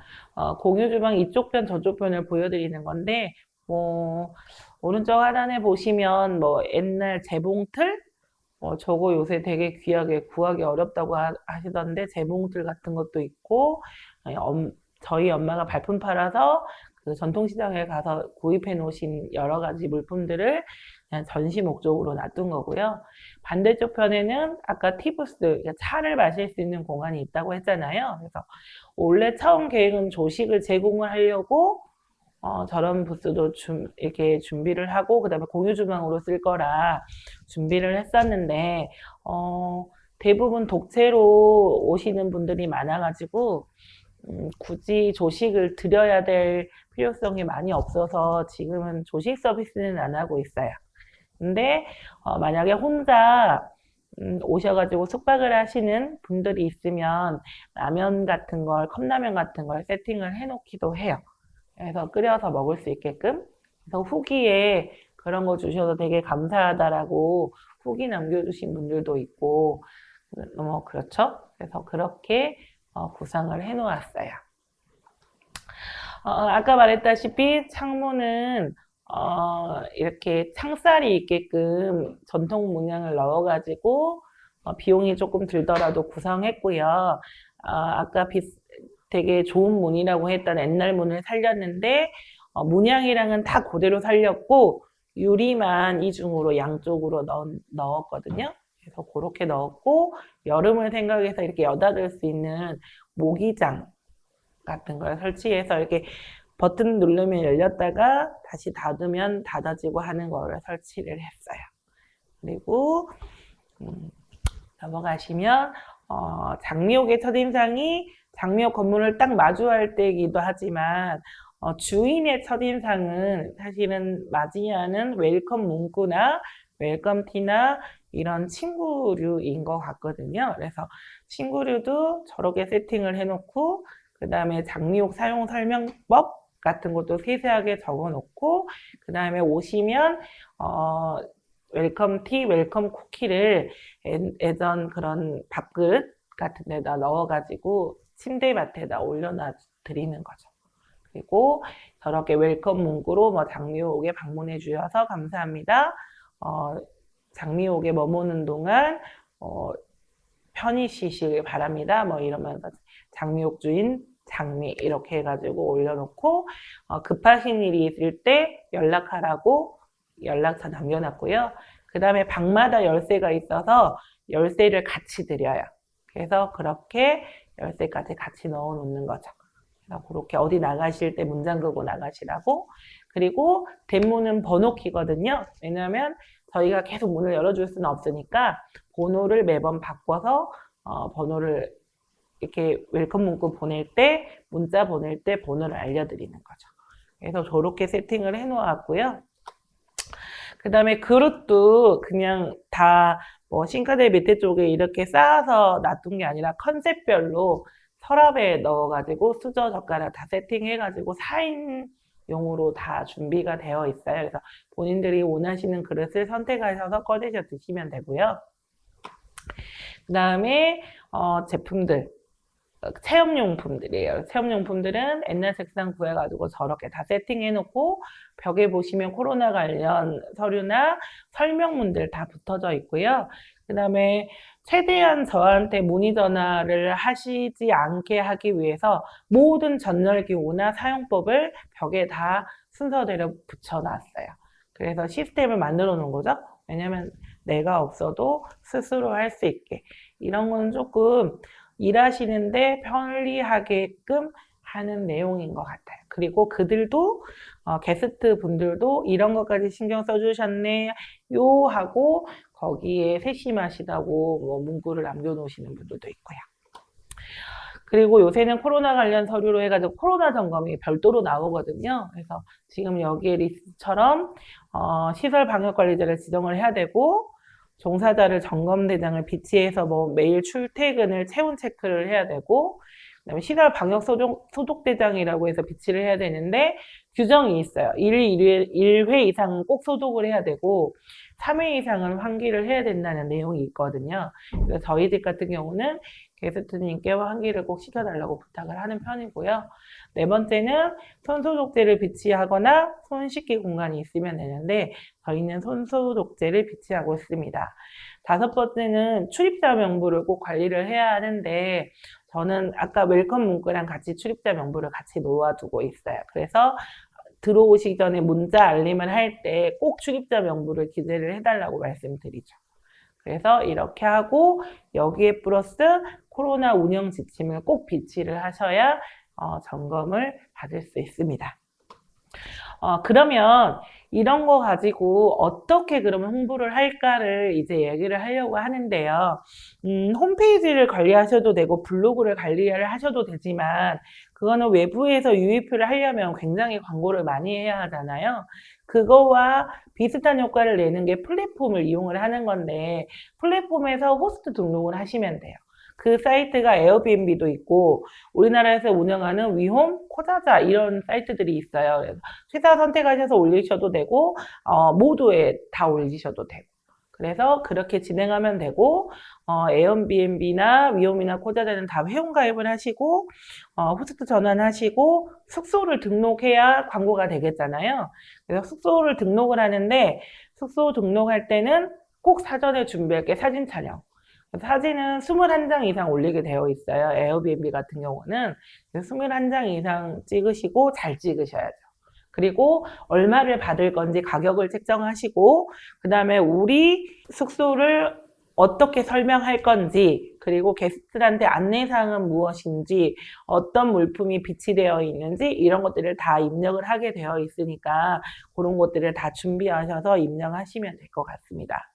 공유 주방 이쪽 편 저쪽 편을 보여드리는 건데 오른쪽 하단에 보시면 옛날 재봉틀 저거 요새 되게 귀하게 구하기 어렵다고 하시던데 재봉틀 같은 것도 있고 저희 엄마가 발품 팔아서 그 전통시장에 가서 구입해 놓으신 여러 가지 물품들을 그냥 전시 목적으로 놔둔 거고요. 반대쪽 편에는 아까 티부스, 그러니까 차를 마실 수 있는 공간이 있다고 했잖아요. 그래서 원래 처음 계획은 조식을 제공을 하려고 저런 부스도 이렇게 준비를 하고 그 다음에 공유 주방으로 쓸 거라 준비를 했었는데 대부분 독채로 오시는 분들이 많아가지고 굳이 조식을 드려야 될 필요성이 많이 없어서 지금은 조식 서비스는 안 하고 있어요. 근데 만약에 혼자 오셔가지고 숙박을 하시는 분들이 있으면 라면 같은 걸, 컵라면 같은 걸 세팅을 해놓기도 해요. 그래서 끓여서 먹을 수 있게끔. 그래서 후기에 그런 거 주셔서 되게 감사하다라고 후기 남겨주신 분들도 있고, 그렇죠? 그래서 그렇게 구상을 해놓았어요. 아까 말했다시피 창문은 이렇게 창살이 있게끔 전통 문양을 넣어가지고 비용이 조금 들더라도 구성했고요. 아까 되게 좋은 문이라고 했던 옛날 문을 살렸는데 문양이랑은 다 그대로 살렸고 유리만 이중으로 양쪽으로 넣었거든요. 그래서 그렇게 넣었고 여름을 생각해서 이렇게 여닫을 수 있는 모기장 같은 걸 설치해서 이렇게 버튼 누르면 열렸다가 다시 닫으면 닫아지고 하는 거를 설치를 했어요. 그리고 넘어가시면 장미옥의 첫인상이 장미옥 건물을 딱 마주할 때이기도 하지만 주인의 첫인상은 사실은 맞이하는 웰컴 문구나 웰컴 티나 이런 친구류인 것 같거든요. 그래서 친구류도 저렇게 세팅을 해놓고 그 다음에 장미옥 사용 설명법 같은 것도 세세하게 적어놓고 그 다음에 오시면 웰컴 티, 웰컴 쿠키를 예전 그런 밥그릇 같은 데다 넣어가지고 침대밭에다 올려놔 드리는 거죠. 그리고 저렇게 웰컴 문구로 뭐 장미옥에 방문해 주셔서 감사합니다. 장미옥에 머무는 동안 편히 쉬시길 바랍니다. 뭐 이러면서 장미옥 주인 장미 이렇게 해가지고 올려놓고 급하신 일이 있을 때 연락하라고 연락처 남겨놨고요. 그 다음에 방마다 열쇠가 있어서 열쇠를 같이 드려요. 그래서 그렇게 열쇠까지 같이 넣어 놓는 거죠. 그래서 그렇게 어디 나가실 때 문 잠그고 나가시라고. 그리고 대문은 번호키거든요. 왜냐하면 저희가 계속 문을 열어줄 수는 없으니까 번호를 매번 바꿔서 번호를 이렇게 웰컴 문구 보낼 때 문자 보낼 때 번호를 알려드리는 거죠. 그래서 저렇게 세팅을 해놓았고요. 그 다음에 그릇도 그냥 다 뭐 싱크대 밑에 쪽에 이렇게 쌓아서 놔둔 게 아니라 컨셉별로 서랍에 넣어가지고 수저 젓가락 다 세팅해가지고 4인용으로 다 준비가 되어 있어요. 그래서 본인들이 원하시는 그릇을 선택하셔서 꺼내셔 드시면 되고요. 그 다음에 제품들 체험용품들이에요. 체험용품들은 옛날 책상 구해가지고 저렇게 다 세팅해놓고 벽에 보시면 코로나 관련 서류나 설명문들 다 붙어져 있고요. 그 다음에 최대한 저한테 문의 전화를 하시지 않게 하기 위해서 모든 전열기호나 사용법을 벽에 다 순서대로 붙여놨어요. 그래서 시스템을 만들어 놓은 거죠. 왜냐면 내가 없어도 스스로 할 수 있게. 이런 건 조금 일하시는데 편리하게끔 하는 내용인 것 같아요. 그리고 그들도 게스트 분들도 이런 것까지 신경 써주셨네요 하고 거기에 세심하시다고 뭐 문구를 남겨놓으시는 분들도 있고요. 그리고 요새는 코로나 관련 서류로 해가지고 코로나 점검이 별도로 나오거든요. 그래서 지금 여기에 리스트처럼 시설 방역관리자를 지정을 해야 되고 종사자를 점검대장을 비치해서 뭐 매일 출퇴근을 체온 체크를 해야 되고 그다음에 시설 방역 소독대장이라고 해서 비치를 해야 되는데 규정이 있어요. 1회 이상 꼭 소독을 해야 되고 3회 이상은 환기를 해야 된다는 내용이 있거든요. 그래서 저희들 같은 경우는 게스트님께 환기를 꼭 시켜달라고 부탁을 하는 편이고요. 네 번째는 손소독제를 비치하거나 손 씻기 공간이 있으면 되는데 저희는 손소독제를 비치하고 있습니다. 다섯 번째는 출입자 명부를 꼭 관리를 해야 하는데 저는 아까 웰컴 문구랑 같이 출입자 명부를 같이 놓아두고 있어요. 그래서 들어오시기 전에 문자 알림을 할 때 꼭 출입자 명부를 기재를 해달라고 말씀드리죠. 그래서 이렇게 하고 여기에 플러스 코로나 운영 지침을 꼭 비치를 하셔야 점검을 받을 수 있습니다. 그러면 이런 거 가지고 어떻게 그러면 홍보를 할까를 이제 얘기를 하려고 하는데요. 홈페이지를 관리하셔도 되고 블로그를 관리를 하셔도 되지만 그거는 외부에서 유입을 하려면 굉장히 광고를 많이 해야 하잖아요. 그거와 비슷한 효과를 내는 게 플랫폼을 이용을 하는 건데 플랫폼에서 호스트 등록을 하시면 돼요. 그 사이트가 에어비앤비도 있고 우리나라에서 운영하는 위홈, 코자자 이런 사이트들이 있어요. 그래서 회사 선택하셔서 올리셔도 되고 모두에 다 올리셔도 되고 그래서 그렇게 진행하면 되고 에어비앤비나 위홈이나 코자자는 다 회원가입을 하시고 호스트 전환하시고 숙소를 등록해야 광고가 되겠잖아요. 그래서 숙소를 등록을 하는데 숙소 등록할 때는 꼭 사전에 준비할 게 사진 촬영. 사진은 21장 이상 올리게 되어 있어요. 에어비앤비 같은 경우는 21장 이상 찍으시고 잘 찍으셔야죠. 그리고 얼마를 받을 건지 가격을 책정하시고 그 다음에 우리 숙소를 어떻게 설명할 건지 그리고 게스트한테 안내사항은 무엇인지 어떤 물품이 비치되어 있는지 이런 것들을 다 입력을 하게 되어 있으니까 그런 것들을 다 준비하셔서 입력하시면 될 것 같습니다.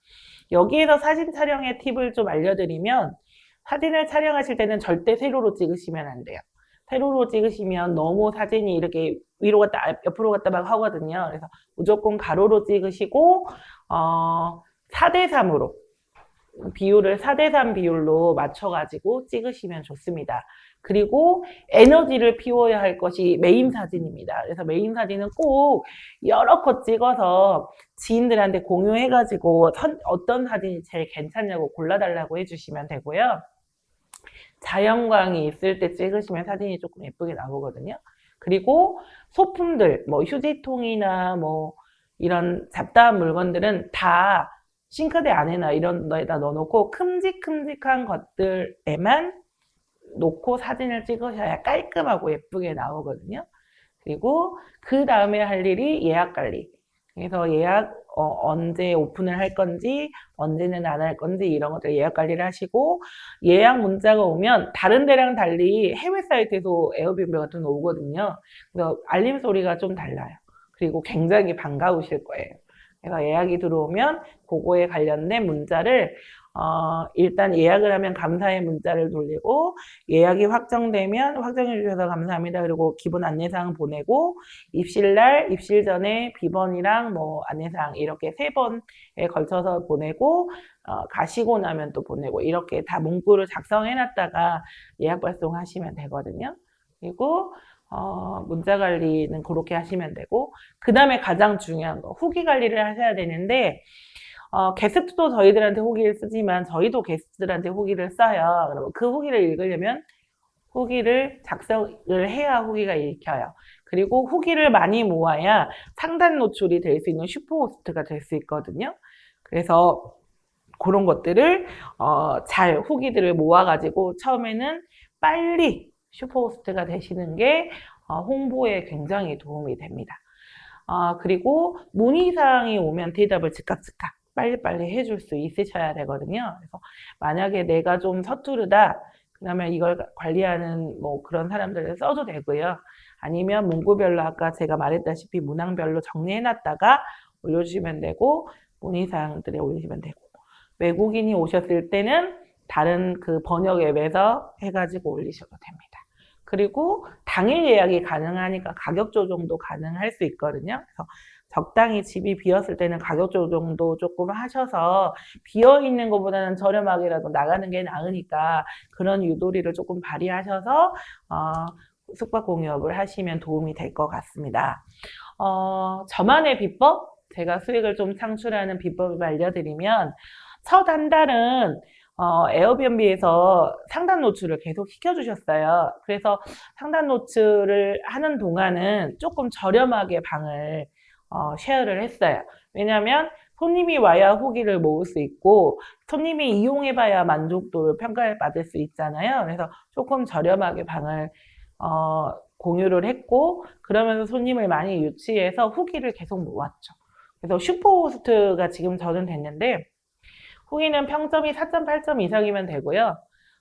여기에서 사진 촬영의 팁을 좀 알려드리면 사진을 촬영하실 때는 절대 세로로 찍으시면 안 돼요. 세로로 찍으시면 너무 사진이 이렇게 위로 갔다 옆으로 갔다 막 하거든요. 그래서 무조건 가로로 찍으시고 4대3으로 비율을 4대3 비율로 맞춰가지고 찍으시면 좋습니다. 그리고 에너지를 피워야 할 것이 메인 사진입니다. 그래서 메인 사진은 꼭 여러 컷 찍어서 지인들한테 공유해가지고 어떤 사진이 제일 괜찮냐고 골라달라고 해주시면 되고요. 자연광이 있을 때 찍으시면 사진이 조금 예쁘게 나오거든요. 그리고 소품들, 뭐 휴지통이나 뭐 이런 잡다한 물건들은 다 싱크대 안에나 이런 데다 넣어놓고 큼직큼직한 것들에만 놓고 사진을 찍으셔야 깔끔하고 예쁘게 나오거든요. 그리고 그 다음에 할 일이 예약 관리. 그래서 예약 언제 오픈을 할 건지 언제는 안 할 건지 이런 것들 예약 관리를 하시고, 예약 문자가 오면 다른 데랑 달리 해외 사이트에서 에어비앤비 같은 거 오거든요. 그래서 알림 소리가 좀 달라요. 그리고 굉장히 반가우실 거예요. 그래서 예약이 들어오면 그거에 관련된 문자를 일단 예약을 하면 감사의 문자를 돌리고, 예약이 확정되면 확정해 주셔서 감사합니다. 그리고 기본 안내사항 보내고, 입실날, 입실 전에 비번이랑 뭐 안내사항 이렇게 3번에 걸쳐서 보내고, 가시고 나면 또 보내고, 이렇게 다 문구를 작성해 놨다가 예약 발송하시면 되거든요. 그리고 문자 관리는 그렇게 하시면 되고, 그 다음에 가장 중요한 거 후기 관리를 하셔야 되는데, 게스트도 저희들한테 후기를 쓰지만 저희도 게스트들한테 후기를 써요. 그러면 그 후기를 읽으려면 후기를 작성을 해야 후기가 읽혀요. 그리고 후기를 많이 모아야 상단 노출이 될 수 있는 슈퍼호스트가 될 수 있거든요. 그래서 그런 것들을 잘 후기들을 모아가지고 처음에는 빨리 슈퍼호스트가 되시는 게 홍보에 굉장히 도움이 됩니다. 그리고 문의사항이 오면 대답을 즉각 빨리빨리 해줄 수 있으셔야 되거든요. 그래서 만약에 내가 좀 서투르다, 그러면 이걸 관리하는 뭐 그런 사람들을 써도 되고요. 아니면 문구별로 아까 제가 말했다시피 문항별로 정리해놨다가 올려주시면 되고, 문의사항들에 올리시면 되고, 외국인이 오셨을 때는 다른 그 번역 앱에서 해가지고 올리셔도 됩니다. 그리고 당일 예약이 가능하니까 가격 조정도 가능할 수 있거든요. 그래서 적당히 집이 비었을 때는 가격 조정도 조금 하셔서 비어있는 것보다는 저렴하게라도 나가는 게 나으니까 그런 유도리를 조금 발휘하셔서 숙박 공유업을 하시면 도움이 될 것 같습니다. 저만의 비법? 제가 수익을 좀 창출하는 비법을 알려드리면, 첫 한 달은 에어비앤비에서 상단 노출을 계속 시켜주셨어요. 그래서 상단 노출을 하는 동안은 조금 저렴하게 방을 쉐어를 했어요. 왜냐하면 손님이 와야 후기를 모을 수 있고 손님이 이용해봐야 만족도를 평가를 받을 수 있잖아요. 그래서 조금 저렴하게 방을 공유를 했고, 그러면서 손님을 많이 유치해서 후기를 계속 모았죠. 그래서 슈퍼호스트가 지금 저는 됐는데, 후기는 평점이 4.8점 이상이면 되고요.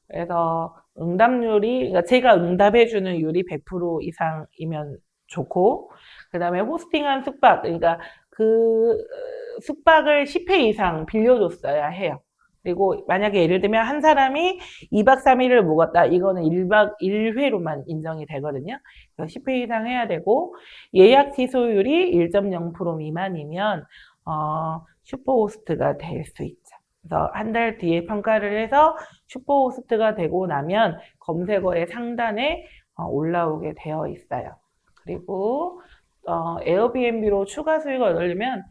그래서 응답률이, 그러니까 제가 응답해주는 율이 100% 이상이면 좋고, 그 다음에 호스팅한 숙박, 그러니까 그 숙박을 10회 이상 빌려줬어야 해요. 그리고 만약에 예를 들면 한 사람이 2박 3일을 묵었다, 이거는 1박 1회로만 인정이 되거든요. 그래서 10회 이상 해야 되고, 예약 취소율이 1.0% 미만이면 슈퍼호스트가 될 수 있죠. 그래서 한 달 뒤에 평가를 해서 슈퍼호스트가 되고 나면 검색어의 상단에 올라오게 되어 있어요. 그리고 에어비앤비로 추가 수익을 얻으려면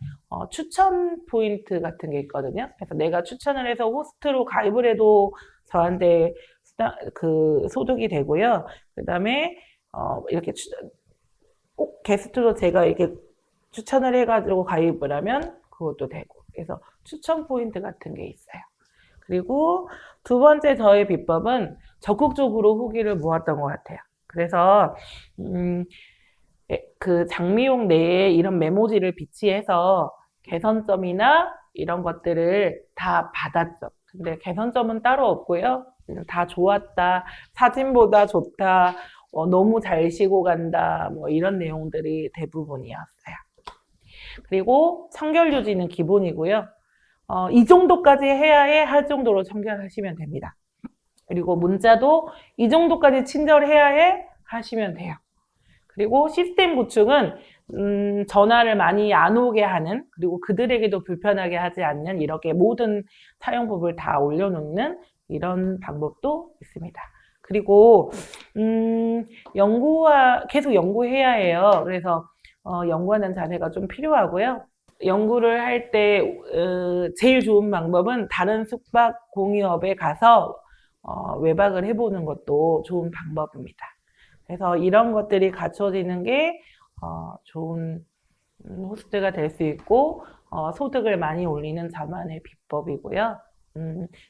추천 포인트 같은 게 있거든요. 그래서 내가 추천을 해서 호스트로 가입을 해도 저한테 소득이 되고요. 그 다음에 이렇게 꼭 게스트로 제가 이렇게 추천을 해가지고 가입을 하면 그것도 되고, 그래서 추천 포인트 같은 게 있어요. 그리고 두 번째 저의 비법은 적극적으로 후기를 모았던 것 같아요. 그래서 그 장미용 내에 이런 메모지를 비치해서 개선점이나 이런 것들을 다 받았죠. 근데 개선점은 따로 없고요. 다 좋았다, 사진보다 좋다, 너무 잘 쉬고 간다, 뭐 이런 내용들이 대부분이었어요. 그리고 청결 유지는 기본이고요. 이 정도까지 해야 할 정도로 청결하시면 됩니다. 그리고 문자도 이 정도까지 친절해야 하시면 돼요. 그리고 시스템 구축은 전화를 많이 안 오게 하는, 그리고 그들에게도 불편하게 하지 않는, 이렇게 모든 사용법을 다 올려놓는 이런 방법도 있습니다. 그리고 계속 연구해야 해요. 그래서 연구하는 자세가 좀 필요하고요. 연구를 할 때 제일 좋은 방법은 다른 숙박 공유업에 가서 외박을 해보는 것도 좋은 방법입니다. 그래서 이런 것들이 갖춰지는 게 좋은 호스트가 될 수 있고 소득을 많이 올리는 자만의 비법이고요.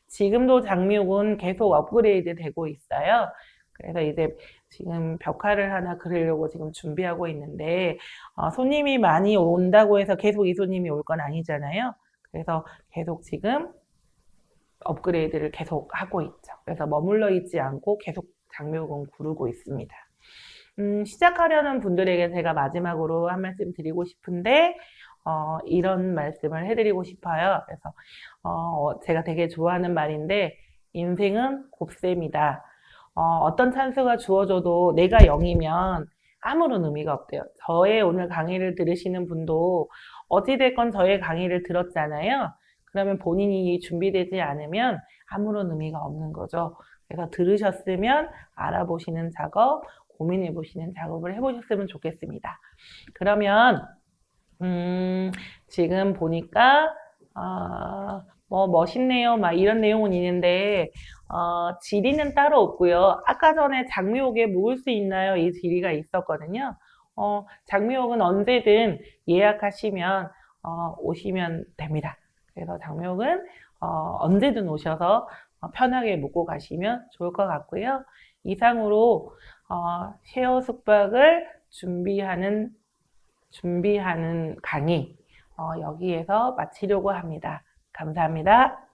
지금도 장미옥은 계속 업그레이드 되고 있어요. 그래서 이제 지금 벽화를 하나 그리려고 지금 준비하고 있는데 손님이 많이 온다고 해서 계속 이 손님이 올 건 아니잖아요. 그래서 계속 지금 업그레이드를 계속 하고 있죠. 그래서 머물러 있지 않고 계속 장미옥은 구르고 있습니다. 시작하려는 분들에게 제가 마지막으로 한 말씀 드리고 싶은데 이런 말씀을 해드리고 싶어요. 그래서 제가 되게 좋아하는 말인데 인생은 곱셈이다. 어떤 찬스가 주어져도 내가 0이면 아무런 의미가 없대요. 저의 오늘 강의를 들으시는 분도 어찌됐건 저의 강의를 들었잖아요. 그러면 본인이 준비되지 않으면 아무런 의미가 없는 거죠. 그래서 들으셨으면 알아보시는 작업, 고민해 보시는 작업을 해보셨으면 좋겠습니다. 그러면 지금 보니까 뭐 멋있네요, 막 이런 내용은 있는데 지리는 따로 없고요. 아까 전에 장미옥에 묵을 수 있나요? 이 지리가 있었거든요. 장미옥은 언제든 예약하시면 오시면 됩니다. 그래서 장미옥은 언제든 오셔서 편하게 묵고 가시면 좋을 것 같고요. 이상으로 쉐어 숙박을 준비하는 강의 여기에서 마치려고 합니다. 감사합니다.